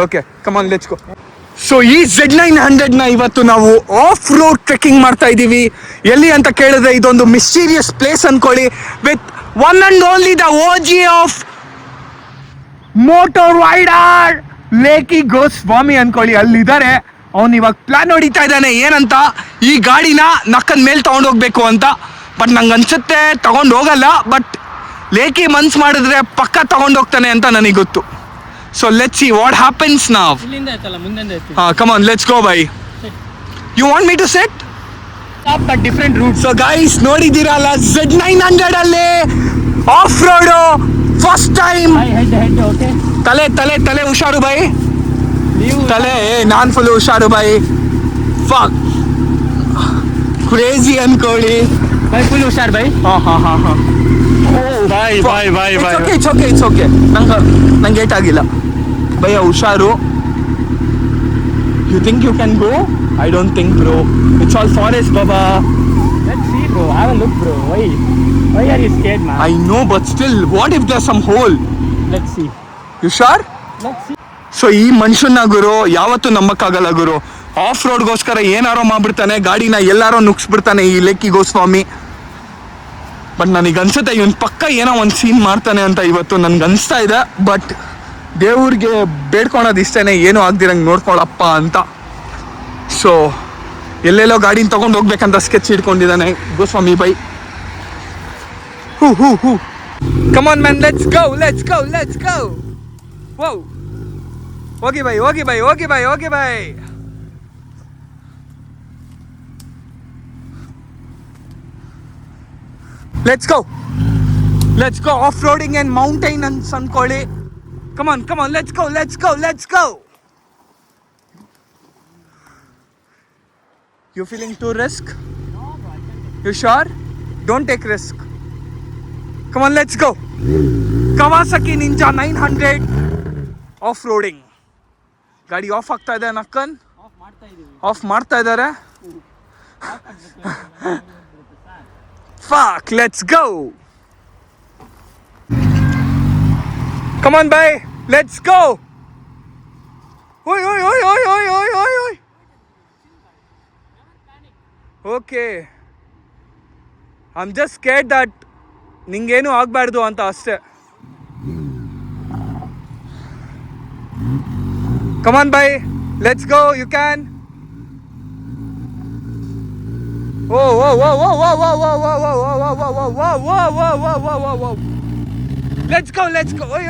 Okay come on let's go. So ಈ Z900ನ ಇವತ್ತು ನಾವು ಆಫ್ ರೋಡ್ ಟ್ರೆಕ್ಕಿಂಗ್ ಮಾಡ್ತಾ ಇದ್ದೀವಿ. ಎಲ್ಲಿ ಅಂತ ಕೇಳಿದ್ರೆ ಇದೊಂದು ಮಿಸ್ಟೀರಿಯಸ್ ಪ್ಲೇಸ್ ಅನ್ಕೊಳ್ಳಿ. With one and only the OG of motor rider Lakey Goswami ಅನ್ಕೊಳ್ಳಿ. ಅಲ್ಲಿದ್ದಾರೆ. ಅವನು ಇವಾಗ ಪ್ಲಾನ್ ಹೊಡಿತಾ ಇದ್ದಾನೆ ಏನಂತ, ಈ ಗಾಡಿನ ನಕ್ಕನ್ ಮೇಲೆ ತಗೊಂಡು ಹೋಗ್ಬೇಕು ಅಂತ. ಬಟ್ ನಂಗೆ ಅನ್ಸುತ್ತೆ ತಗೊಂಡು ಹೋಗಲ್ಲ, ಬಟ್ ಲೇಕಿ ಮನ್ಸು ಮಾಡಿದ್ರೆ ಪಕ್ಕ ತಗೊಂಡು ಹೋಗ್ತಾನೆ ಅಂತ ನನಗೆ ಗೊತ್ತು. So let's see what happens now. Come on let's go ಬೈ. You want me to set different route. So guys ನೋಡಿದ್ದೀರಲ್ಲ Z900 ಅಲ್ಲಿ ಆಫ್ ರೋಡ್ ಫಸ್ಟ್ ಟೈಮ್. ತಲೆ ಹುಷಾರು ಬೈ. ತಲೆ ನಾನ್ ಫುಲ್ ಹುಷಾರು ಬೈ. ಫಕ್ ಕ್ರೇಜಿ ಅನ್ಕೊಳ್ಳಿ ಬೈ. ಫುಲ್ ಹುಷಾರು ಬೈ. ಹಾ ಇಟ್ಸ್ ಓಕೆ ನಂಗೆ ಏಟ್ ಆಗಿಲ್ಲ ಭಯ. ಹುಷಾರು. You think you can go? I don't think bro. It's all forest ಬಾಬಾ. Let's see bro, have a look bro. Why are you scared man? I know but still what if there's some hole? Let's see. You sure? Let's see. So ಈ ಮನುಷ್ಯನ ಗುರು ಯಾವತ್ತೂ ನಂಬಕ್ಕಾಗಲ್ಲ ಗುರು. Of ರೋಡ್ಗೋಸ್ಕರ ಏನಾರೋ ಮಾಡ್ಬಿಡ್ತಾನೆ, ಗಾಡಿನ ಎಲ್ಲಾರೋ ನುಗ್ಸ್ಬಿಡ್ತಾನೆ ಈ ಲೇಕಿ Goswami. But ನನಗೆ ಅನ್ಸುತ್ತೆ ಇವನ್ ಪಕ್ಕ ಏನೋ ಒಂದು ಸೀನ್ ಮಾಡ್ತಾನೆ ಅಂತ ಇವತ್ತು ನನ್ಗೆ ಅನಿಸ್ತಾ ಇದೆ. ಬಟ್ ದೇವ್ರಿಗೆ ಬೇಡ್ಕೊಳೋದು ಇಷ್ಟೇ, ಏನೂ ಆಗ್ದಿರಂಗೆ ನೋಡ್ಕೊಳಪ್ಪ ಅಂತ. ಸೊ ಎಲ್ಲೆಲ್ಲೋ ಗಾಡಿನ ತೊಗೊಂಡು ಹೋಗ್ಬೇಕಂತ ಸ್ಕೆಚ್ ಇಟ್ಕೊಂಡಿದ್ದಾನೆ ಗೋಸ್ವಾಮಿ ಬೈ. ಹೂ come on man, let's go. Wow, ಹೋಗಿ ಬೈ. Let's go off-roading and mountain and ಅನ್ಕೊಳ್ಳಿ. Come on, let's go. You feeling too risk? You sure? Don't take risk. Come on, let's go. Kawasaki Ninja 900 off-roading. ಗಾಡಿ of ಆಗ್ತಾ ಇದೆ ನಕ್ಕನ್, of ಮಾಡ್ತಾ ಇದ್ದಾರೆ. Fuck, let's go. Come on, bhai, let's go. Oi. Okay, I'm just scared that ನಿಂಗೇನು ಆಗಬಾರ್ದು ಅಂತ ಅಷ್ಟೇ. Come on, bhai, let's go, you can. Whoa. Let's go. Oi.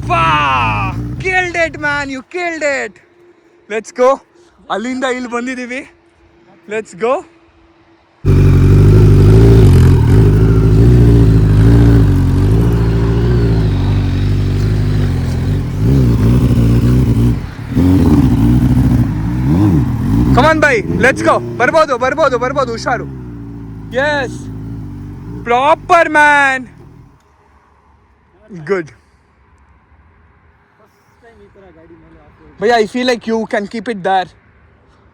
Fuck, killed it, man, you killed it. Let's go. ಅಲ್ಲಿಂದ ಇಲ್ಲಿ ಬಂದಿದ್ದೀವಿ. Let's go. Come on, bhai, let's go. ಬರ್ಬೋದು ಹುಷಾರು. Yes, proper, man. Good. Bhaiya, I feel like you can keep it there,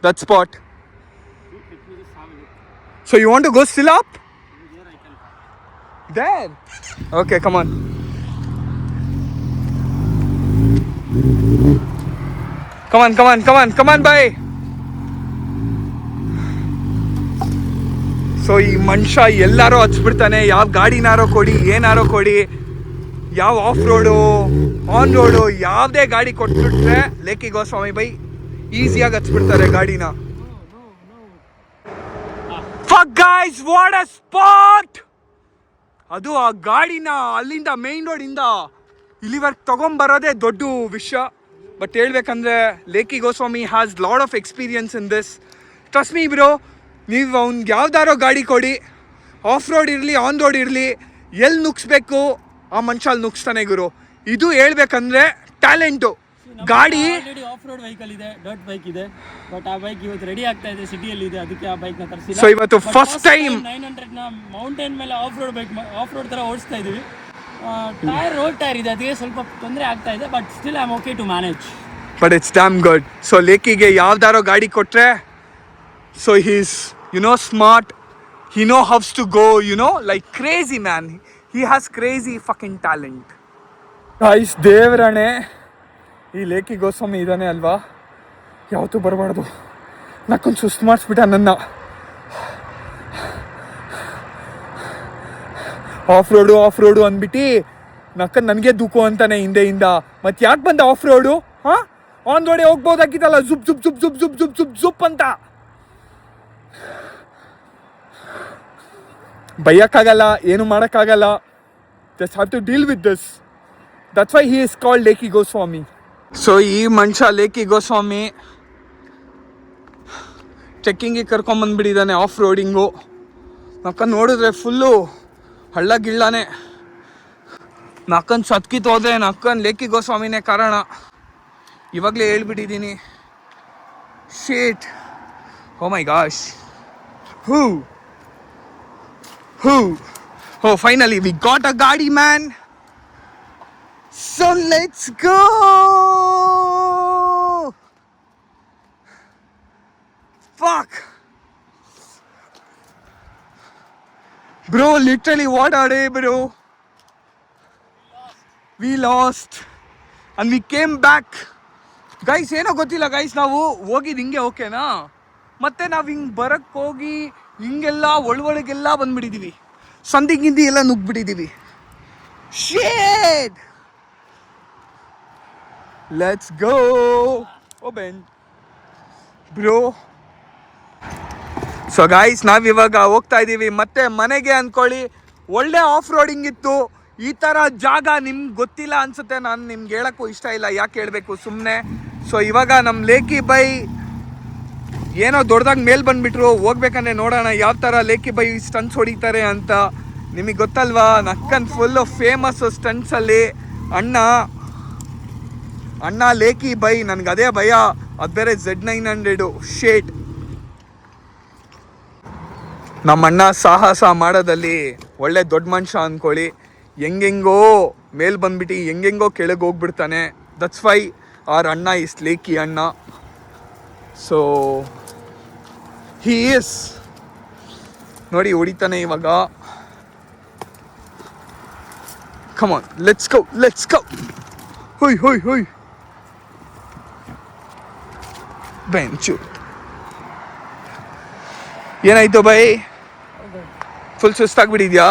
that spot. So you want to go still up? There? Okay, come on. Come on, bhai. So ಈ ಮನುಷ್ಯ ಎಲ್ಲಾರೋ ಹಚ್ಬಿಡ್ತಾನೆ, ಯಾವ ಗಾಡಿನಾರೋ ಕೊಡಿ, ಏನಾರೋ ಕೊಡಿ, ಯಾವ of road on road ಯಾವುದೇ ಗಾಡಿ ಕೊಟ್ಬಿಟ್ರೆ ಲೇಕಿ Goswami by ಈಸಿಯಾಗಿ ಹಚ್ಬಿಡ್ತಾರೆ ಗಾಡಿನ. Fuck guys, what a spot! ಅದು ಆ ಗಾಡಿನ ಅಲ್ಲಿಂದ ಮೇನ್ ರೋಡಿಂದ ಇಲ್ಲಿವರೆಗೆ ತಗೊಂಬರೋದೇ ದೊಡ್ಡ ವಿಷಯ. ಬಟ್ ಹೇಳ್ಬೇಕಂದ್ರೆ Lakey Goswami has lot of experience in this. Trust me bro, ನೀವು ಅವ್ನಿಗೆ ಯಾವ್ದಾರೋ ಗಾಡಿ ಕೊಡಿ, ಆಫ್ ರೋಡ್ ಇರಲಿ ಆನ್ ರೋಡ್ ಇರಲಿ, ಎಲ್ಲಿ ನುಗ್ಸ್ಬೇಕು ಆ ಮನುಷ್ಯ ಅಲ್ಲಿ ನುಗ್ಸ್ತಾನೆ ಗುರು. ಇದು ಹೇಳ್ಬೇಕಂದ್ರೆ ಟ್ಯಾಲೆಂಟು. ಗಾಡಿ ಆಫ್ ರೋಡ್ ವೆಹಿಕಲ್ ಇದೆ, ಡರ್ಟ್ ಬೈಕ್ ಇದೆ, ಬಟ್ ಆ ಬೈಕ್ ಇವತ್ತು ರೆಡಿ ಆಗ್ತಾ ಇದೆ, ಸಿಟಿಯಲ್ಲಿ ಇದೆ, ಅದಕ್ಕೆ ಆ ಬೈಕ್ ನ ತರಿಸಿಲ್ಲ. ಸೊ ಇವತ್ತು ಫಸ್ಟ್ ಟೈಮ್ 900 ನ ಮೌಂಟೇನ್ ಮೇಲೆ of road bike, of road ತರ ಓಡಿಸ್ತಾ ಇದೀವಿ. ಟೈರ್ ರೋಡ್ ಟೈರ್ ಇದೆ, ಅದಕ್ಕೆ ಸ್ವಲ್ಪ ತೊಂದರೆ ಆಗ್ತಾ ಇದೆ, but still I am okay to manage. But it's damn good. So ಲೇಕಿಗೆ ಯಾವ್ದಾರೋ ಗಾಡಿ ಕೊಟ್ರೆ, so he's smart, he know how to go, like crazy, man. He has crazy fucking talent. guys, ದೇವರಣೆ ಈ ಲೇಕಿ ಗೋಸ್ವಾಮಿ ಇದ್ದಾನೆ ಅಲ್ವಾ, ಯಾವತ್ತೂ ಬರಬಾರ್ದು. ನಾಕೊಂದು ಸುಸ್ತು ಮಾಡಿಸ್ಬಿಟ್ಟ ನನ್ನ. ಆಫ್ ರೋಡು ಅಂದ್ಬಿಟ್ಟು ನಕ್ಕ ನನಗೆ ದುಃಖ ಅಂತಾನೆ ಹಿಂದೆಯಿಂದ. ಮತ್ತೆ ಯಾಕೆ ಬಂದ ಆಫ್ ರೋಡು? ಆನ್ ರೋಡೇ ಹೋಗ್ಬೋದಾಗಿತ್ತಲ್ಲ, ಜುಪ್ ಅಂತ. ಬೈಯಕ್ಕಾಗಲ್ಲ, ಏನು ಮಾಡೋಕ್ಕಾಗಲ್ಲ. Just have to deal with this. That's why he is called Lakey Goswami. So ಈ ಮನುಷ್ಯ ಲೇಕಿ ಗೋಸ್ವಾಮಿ ಚೆಕ್ಕಿಂಗಿಗೆ ಕರ್ಕೊಂಬಂದ್ಬಿಟ್ಟಿದ್ದಾನೆ ಆಫ್ ರೋಡಿಂಗು. ನಕ್ಕ ನೋಡಿದ್ರೆ ಫುಲ್ಲು ಹಳ್ಳ ಗಿಳ್ಳಾನೆ. ನಕ್ಕನ್ ಸತ್ಕಿತ್ ಹೋದ್ರೆ ನಕ್ಕನ್ ಲೇಕಿ ಗೋಸ್ವಾಮಿನೇ ಕಾರಣ. ಇವಾಗಲೇ ಹೇಳ್ಬಿಟ್ಟಿದ್ದೀನಿ. ಶೇಟ್, ಓ my ಗಾಶ್. Oh, finally we got a gaadi, man. So let's go. Fuck, bro, literally what a day, bro. We lost and we came back guys ಏನೋ ಗೊತ್ತಿಲ್ಲ ಗೈಸ್, ನಾವು ಹೋಗಿದ್ದು ಹಿಂಗೆ ಓಕೆನಾ, ಮತ್ತೆ ನಾವು ಹಿಂಗೆ ಬರಕ್ಕೆ ಹೋಗಿ ಹಿಂಗೆಲ್ಲ ಒಳಗೆಲ್ಲ ಬಂದ್ಬಿಟ್ಟಿದ್ದೀವಿ, ಸಂಧಿ ಗಿಂದಿ ಎಲ್ಲ ನುಗ್ಬಿಟ್ಟಿದ್ದೀವಿ. ಶೇಟ್, let's go open bro. So guys ನಾವಿವಾಗ ಹೋಗ್ತಾ ಇದ್ದೀವಿ ಮತ್ತೆ ಮನೆಗೆ ಅಂದ್ಕೊಳ್ಳಿ. ಒಳ್ಳೆ ಆಫ್ ರೋಡಿಂಗ್ ಇತ್ತು. ಈ ಥರ ಜಾಗ ನಿಮ್ಗೆ ಗೊತ್ತಿಲ್ಲ ಅನ್ಸುತ್ತೆ, ನಾನು ನಿಮ್ಗೆ ಹೇಳೋಕ್ಕೂ ಇಷ್ಟ ಇಲ್ಲ, ಯಾಕೆ ಹೇಳಬೇಕು ಸುಮ್ಮನೆ. ಸೊ ಇವಾಗ ನಮ್ಮ ಲೇಕಿ ಬೈ ಏನೋ ದೊಡ್ಡದಾಗಿ ಮೇಲೆ ಬಂದುಬಿಟ್ರು. ಹೋಗ್ಬೇಕಂದ್ರೆ ನೋಡೋಣ ಯಾವ ಥರ ಲೇಕಿ ಬೈ ಸ್ಟಂಟ್ಸ್ ಹೊಡಿತಾರೆ ಅಂತ. ನಿಮಗೆ ಗೊತ್ತಲ್ವಾ, ನಕ್ಕನ್ ಫುಲ್ಲು ಫೇಮಸ್ಸು ಸ್ಟಂಟ್ಸಲ್ಲಿ. ಅಣ್ಣ ಲೇಕಿ ಬೈ, ನನಗೆ ಅದೇ ಭಯ, ಅದು ಬೇರೆ Z900 ಶೇಟ್. ನಮ್ಮ ಅಣ್ಣ ಸಾಹಸ ಮಾಡೋದಲ್ಲಿ ಒಳ್ಳೆ ದೊಡ್ಡ ಮನುಷ್ಯ ಅಂದ್ಕೊಳ್ಳಿ. ಹೆಂಗೆಂಗೋ ಮೇಲ್ ಬಂದ್ಬಿಟ್ಟು ಹೆಂಗೆಂಗೋ ಕೆಳಗೆ ಹೋಗ್ಬಿಡ್ತಾನೆ. ದಟ್ಸ್ ವೈ ಆರ್ ಅಣ್ಣ ಇಸ್ ಲೇಕಿ ಅಣ್ಣ. ಸೊ ಹೀ ಈಸ್ ನೋಡಿ ಹೊಡಿತಾನೆ ಇವಾಗ. Come on, let's go. ಹೊಯ್ ಬೆಂಚು. ಏನಾಯ್ತು ಬೈ, ಫುಲ್ ಸುಸ್ತಾಗ್ಬಿಟ್ಟಿದ್ಯಾ?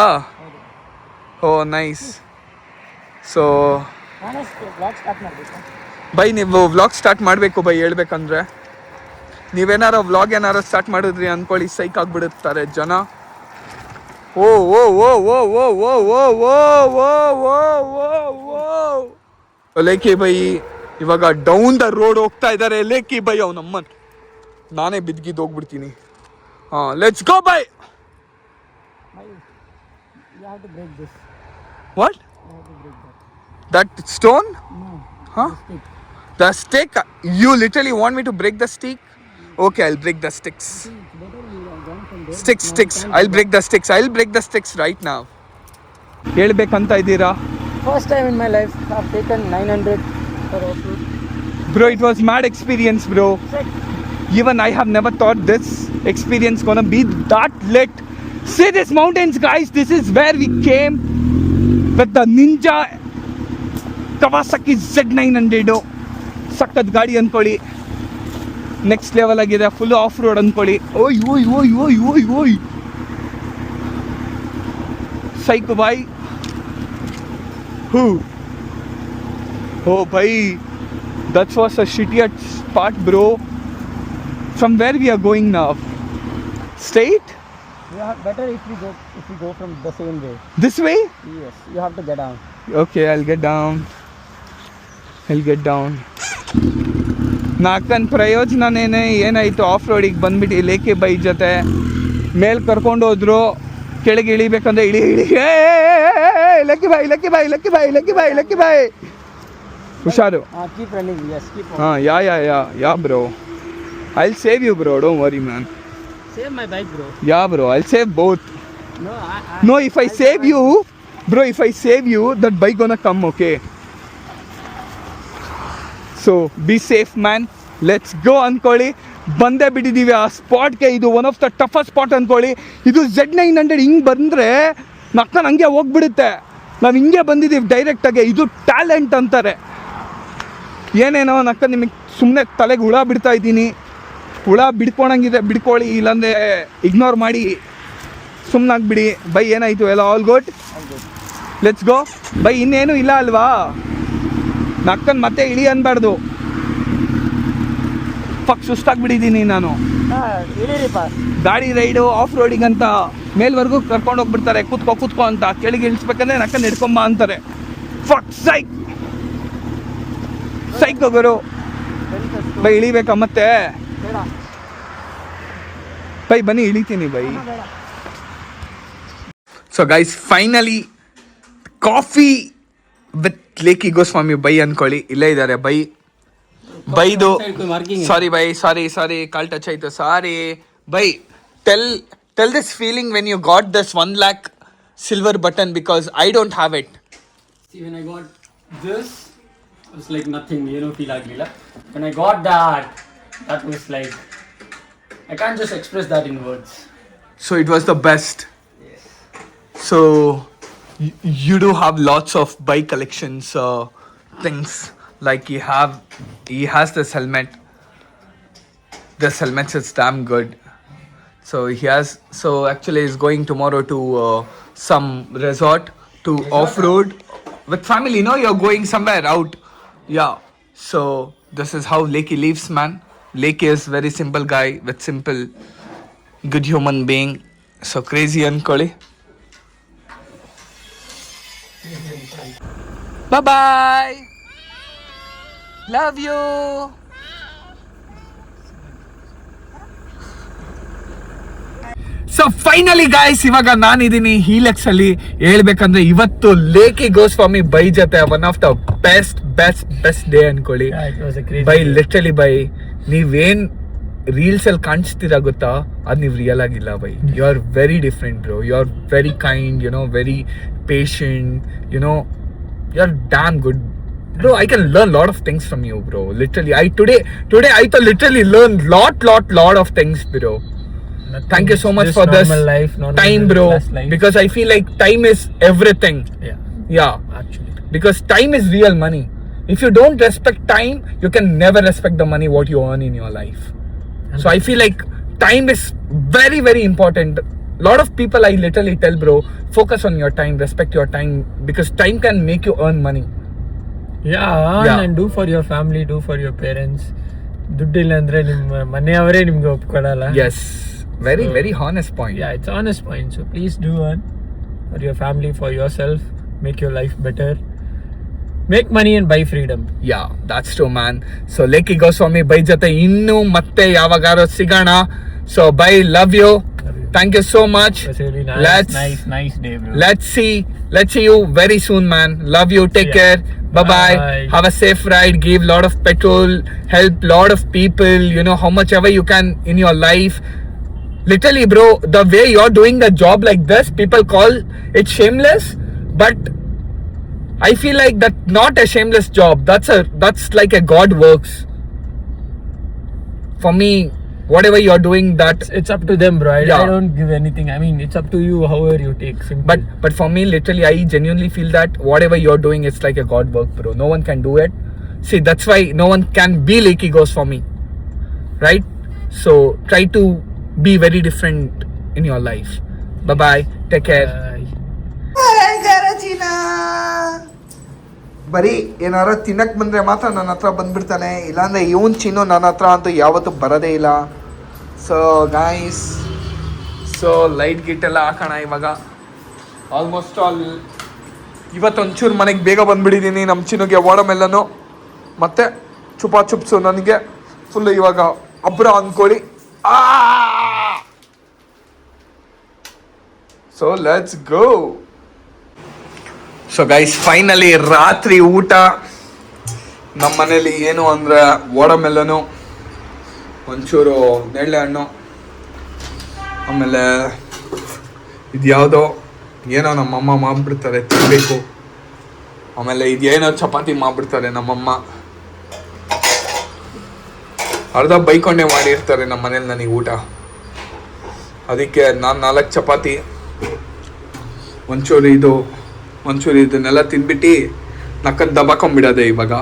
Oh nice. ಸೊ ಬೈ ನೀವು ವ್ಲಾಗ್ ಸ್ಟಾರ್ಟ್ ಮಾಡಬೇಕು ಬೈ, ಹೇಳ್ಬೇಕಂದ್ರೆ ನೀವೇನಾರು ವ್ಲಾಗ್ ಏನಾರು ಸ್ಟಾರ್ಟ್ ಮಾಡಿದ್ರಿ ಅಂದ್ಕೊಳ್ಳಿ, ಸೈಕ್ ಆಗಿಬಿಡುತ್ತಾರೆ ಜನ. ಓ ಓ ಓ ಓ ಓ ಓ ಓ ಓ ಓ ಓ ಓ ಲೇಕಿ ಬೈ ಇವಾಗ ಡೌನ್ ದ ರೋಡ್ ಹೋಗ್ತಾ ಇದ್ದಾರೆ. ಲೇಕಿ ಬೈ ಅವನಮ್ಮನ್, ನಾನೇ ಬಿದ್ಗಿದ್ದು ಹೋಗ್ಬಿಡ್ತೀನಿ. ಹಾಂ, let's go by. You have to break this. What? You have to break that. That stone? No. Huh? The stick. The stick? You literally want me to break the stick? Okay, I'll break the sticks. It's better you have gone from there. Sticks. I'll break the sticks right now. ಹೇಳ್ಬೇಕಂತ ಇದ್ದೀರಾ? First time in my life I've taken 900 for off-road. Bro, it was mad experience, bro. Even I have never thought this experience gonna be that lit. See these mountains, guys. This is where we came with the Ninja Kawasaki Z900. ಸಕ್ಕತ್ ಗಾಡಿ ಅಂದ್ಕೊಳ್ಳಿ, next level ಆಗಿದೆ, full off road ಅಂದ್ಕೊಳ್ಳಿ. ಓಯ್ psycho boy. ಹೂ ಓ ಬೈ, that was a shittiest part, bro. From where we are going now? Straight? Better if we go from the same way. This way? Yes, you have to get down. Okay, I'll get down. ನಾಲ್ಕನ್ ಪ್ರಯೋಜನನೇನೆ ಏನಾಯಿತು, of ರೋಡಿಗೆ ಬಂದ್ಬಿಟ್ಟು ಲೇಕಿ by ಜೊತೆ ಮೇಲ್ ಕರ್ಕೊಂಡು ಹೋದ್ರು. ಕೆಳಗೆ ಇಳಿಬೇಕಂದ್ರೆ ಇಳಿ lucky ಬಾಯ್ ಹುಷಾರು. Keep running. Yes, keep on. ಹಾಂ ಯಾ bro, I'll save you bro, don't worry man. Save my bike, bro. Yeah bro, I'll save both. No, if I save you bro, if I save you, that bike gonna come, okay? So be safe man. Let's go ಅಂದ್ಕೊಳ್ಳಿ. ಬಂದೇ ಬಿಟ್ಟಿದ್ದೀವಿ ಆ ಸ್ಪಾಟ್ಗೆ. ಇದು one of the ಟಫಸ್ಟ್ spot ಅಂದ್ಕೊಳ್ಳಿ. ಇದು Z900 ಹಿಂಗೆ ಬಂದರೆ ನಕ್ಕನ್ ಹಂಗೆ ಹೋಗ್ಬಿಡುತ್ತೆ. ನಾವು ಹಿಂಗೆ ಬಂದಿದ್ದೀವಿ ಡೈರೆಕ್ಟಾಗೆ. ಇದು ಟ್ಯಾಲೆಂಟ್ ಅಂತಾರೆ. ಏನೇನೋ ನಕ್ಕ ನಿಮಗೆ ಸುಮ್ಮನೆ ತಲೆಗೆ ಹುಳ ಬಿಡ್ತಾ ಇದ್ದೀನಿ. ಹುಳ ಬಿಡ್ಕೊಳಂಗಿದೆ ಬಿಡ್ಕೊಳ್ಳಿ, ಇಲ್ಲಾಂದರೆ ಇಗ್ನೋರ್ ಮಾಡಿ ಸುಮ್ಮನಾಗ್ಬಿಡಿ. ಬೈ ಏನಾಯಿತು, ಎಲ್ಲ all good? Let's go by. ಇನ್ನೇನು ಇಲ್ಲ ಅಲ್ವಾ, ನಕ್ಕನ್ ಮತ್ತೆ ಇಳಿ ಅನ್ಬಾರ್ದು. ಫಕ್ ಸುಸ್ತಾಗ್ಬಿಟ್ಟಿದ್ದೀನಿ ನಾನು. ಗಾಡಿ ರೈಡು ಆಫ್ ರೋಡಿಂಗ್ ಅಂತ ಮೇಲ್ವರೆಗೂ ಕರ್ಕೊಂಡು ಹೋಗ್ಬಿಡ್ತಾರೆ. ಕೂತ್ಕೋ ಅಂತ. ಕೆಳಗೆ ಇಳಿಸ್ಬೇಕಂದ್ರೆ ನಕ್ಕನ್ ಹಿಡ್ಕೊಂಬ ಅಂತಾರೆ. ಫಕ್ ಸೈಕ್ ಹೋಗೋರು. ಬೈ ಇಳಿಬೇಕಾ ಮತ್ತೆ? ಬೈ ಬನ್ನಿ ಇಳಿತೀನಿ ಬೈ. So guys finally coffee with Lakey Goswami ಬೈ ಅನ್ಕೊಳ್ಳಿ. ಇಲ್ಲೇ ಇದ್ದಾರೆ ಬೈದು. ಸಾರಿ ಬೈ, ಸಾರಿ ಕಾಲ್ ಟಚ್ ಆಯ್ತು, ಸಾರಿ ಬೈ. Tell this feeling when you got this 1 lakh silver button, because I don't have it. See, when I got this, it was like nothing, feel agila. When I got that was like, I can't just express that in words. So it was the best. Yes. So you do have lots of bike collections things Like he has this helmet. This helmet is damn good. So actually he's going tomorrow to some resort to off-road with family. No, you're going somewhere out. Yeah. So this is how Lakey lives, man. Lakey is very simple guy with simple, good human being. So crazy ankoli. Bye bye. Love you. So finally guys ಇವಾಗ ನಾನಿದ್ದೀನಿ ಹೀಲೆಕ್ಸ್ ಅಲ್ಲಿ. ಹೇಳ್ಬೇಕಂದ್ರೆ ಇವತ್ತು ಲೇಕಿ ಗೋಸ್ವಾಮಿ ಬೈ ಜೊತೆ one of the best day ಅನ್ಕೊಳ್ಳಿ. ಬೈ ಲಿಟ್ರಲಿ ಬೈ ನೀವೇನ್ ರೀಲ್ಸ್ ಅಲ್ಲಿ ಕಾಣಿಸ್ತೀರಾ ಗೊತ್ತಾ, ಅದ್ ನೀವ್ ರಿಯಲ್ ಆಗಿಲ್ಲ ಬೈ. You are very different bro. You are very kind, you know, very patient, you know, you are damn good. Bro, I can learn lot of things from you, bro. Literally, today I thought literally learn lot of things, bro. Thank you so much for this time, bro. Because I feel like time is everything. Yeah. Actually. Because time is real money. If you don't respect time, you can never respect the money what you earn in your life. So I feel like time is very, very important. Lot of people I literally tell, bro, focus on your time, respect your time, because time can make you earn money. And do for your family, do for your parents. ದುಡ್ಡಿಲ್ಲ ಅಂದ್ರೆ ನಿಮ್ಮ ಮನೆಯವರೇ ನಿಮ್ಗೆ ಒಪ್ಕೊಳ್ಳಲ್ಲ. Yes, very honest point. Yeah, it's honest point. So please do earn for your family, for yourself. Make your life better. Make money and buy freedom. Yeah, that's true, man. So Lakey Goswami bye jate innu ಮತ್ತೆ ಯಾವಾಗಾರು ಸಿಗೋಣ. So bye, love you. Thank you so much. It was really nice. Nice day, bro. Let's see you very soon, man. Love you. Take care. Bye. Have a safe ride. Give lot of petrol. Help lot of people. You know, how much ever you can in your life. Literally, bro, the way you're doing the job like this, people call it shameless, but I feel like that not a shameless job. That's like a God works. For me, whatever you're doing, that it's up to them, bro. I don't give anything. I mean, it's up to you however you take. Simple. But for me, literally, I genuinely feel that whatever you're doing, it's like a God work, bro. No one can do it. See, that's why no one can be Lakey Goswami, right? So try to be very different in your life. Bye. Take care. ಬರೀ ಏನಾರ ತಿನ್ನಕ್ ಬಂದ್ರೆ ಮಾತ್ರ ನನ್ನ ಹತ್ರ ಬಂದ್ಬಿಡ್ತಾನೆ, ಇಲ್ಲಾಂದ್ರೆ ಇವನ್ ಚಿನ್ನು ನನ್ನ ಹತ್ರ ಅಂತೂ ಯಾವತ್ತೂ ಬರೋದೇ ಇಲ್ಲ. ಸೊ ಗೈಸ್, ಸೊ ಲೈಟ್ ಗಿಟ್ ಎಲ್ಲ ಹಾಕೋಣ ಇವಾಗ. ಆಲ್ಮೋಸ್ಟ್ ಆಲ್ ಇವತ್ತೊಂಚೂರು ಮನೆಗೆ ಬೇಗ ಬಂದ್ಬಿಟ್ಟಿದ್ದೀನಿ. ನಮ್ಮ ಚಿನ್ನುಗೆ ವಾಡಮೆಲ್ಲನು ಮತ್ತೆ ಚುಪಾ ಚುಪ್ಸು ನನಗೆ ಫುಲ್ಲು ಇವಾಗ ಅಬ್ರ ಅಂದ್ಕೊಳ್ಳಿ. So let's go. So guys, finally ರಾತ್ರಿ ಊಟ ನಮ್ಮ ಮನೇಲಿ ಏನು ಅಂದರೆ ವಾಡಮೆಲ್ಲನು, ಒಂಚೂರು ನೇರಳೆ ಹಣ್ಣು, ಆಮೇಲೆ ಇದು ಯಾವುದೋ ಏನೋ ನಮ್ಮಮ್ಮ ಮಾಡಿಬಿಡ್ತಾರೆ ತಿನ್ನಬೇಕು. ಆಮೇಲೆ ಇದೇನೋ ಚಪಾತಿ ಮಾಡಿಬಿಡ್ತಾರೆ ನಮ್ಮಮ್ಮ. ಅರ್ಧ ಬೈಕೊಂಡೇ ಮಾಡಿರ್ತಾರೆ ನಮ್ಮ ಮನೇಲಿ ನನಗೆ ಊಟ. ಅದಕ್ಕೆ ನಾನು 4 ಚಪಾತಿ, ಒಂಚೂರು ಇದನ್ನೆಲ್ಲ ತಿನ್ಬಿಟ್ಟು ನಕ್ಕನ್ನು ದಬಾಕೊಂಬಿಡೋದೆ ಇವಾಗ.